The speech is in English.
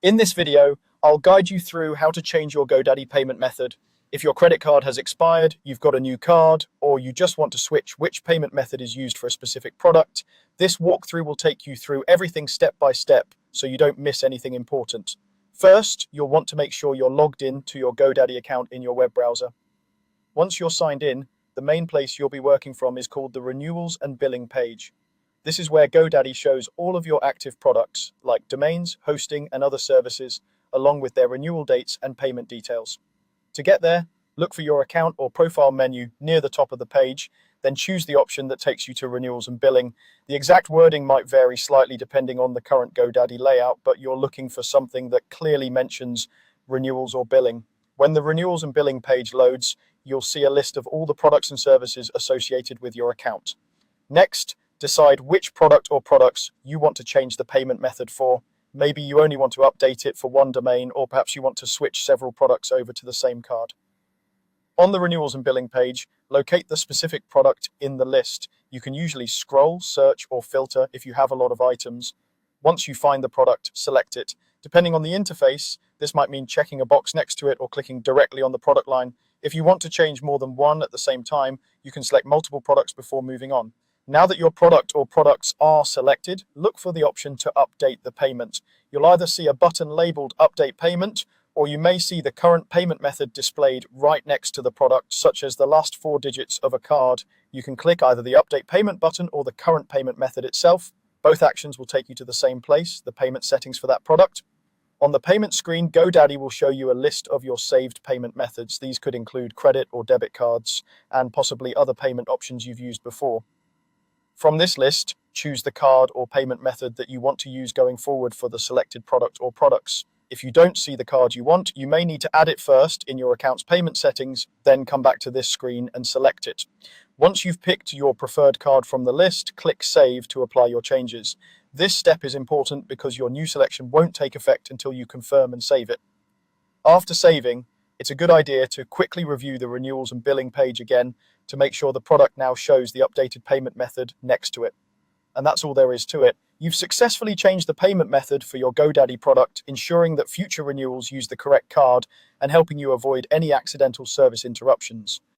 In this video, I'll guide you through how to change your GoDaddy payment method. If your credit card has expired, you've got a new card, or you just want to switch which payment method is used for a specific product, this walkthrough will take you through everything step by step so you don't miss anything important. First, you'll want to make sure you're logged in to your GoDaddy account in your web browser. Once you're signed in, the main place you'll be working from is called the Renewals and Billing page. This is where GoDaddy shows all of your active products, like domains, hosting, and other services, along with their renewal dates and payment details. To get there, look for your account or profile menu near the top of the page, then choose the option that takes you to Renewals and Billing. The exact wording might vary slightly depending on the current GoDaddy layout, but you're looking for something that clearly mentions renewals or billing. When the Renewals and Billing page loads, you'll see a list of all the products and services associated with your account. Next, decide which product or products you want to change the payment method for. Maybe you only want to update it for one domain, or perhaps you want to switch several products over to the same card. On the Renewals and Billing page, locate the specific product in the list. You can usually scroll, search, or filter if you have a lot of items. Once you find the product, select it. Depending on the interface, this might mean checking a box next to it or clicking directly on the product line. If you want to change more than one at the same time, you can select multiple products before moving on. Now that your product or products are selected, look for the option to update the payment. You'll either see a button labeled Update Payment, or you may see the current payment method displayed right next to the product, such as the last four digits of a card. You can click either the Update Payment button or the current payment method itself. Both actions will take you to the same place, the payment settings for that product. On the payment screen, GoDaddy will show you a list of your saved payment methods. These could include credit or debit cards, and possibly other payment options you've used before. From this list, choose the card or payment method that you want to use going forward for the selected product or products. If you don't see the card you want, you may need to add it first in your account's payment settings, then come back to this screen and select it. Once you've picked your preferred card from the list, click Save to apply your changes. This step is important because your new selection won't take effect until you confirm and save it. After saving, it's a good idea to quickly review the Renewals and Billing page again to make sure the product now shows the updated payment method next to it. And that's all there is to it. You've successfully changed the payment method for your GoDaddy product, ensuring that future renewals use the correct card and helping you avoid any accidental service interruptions.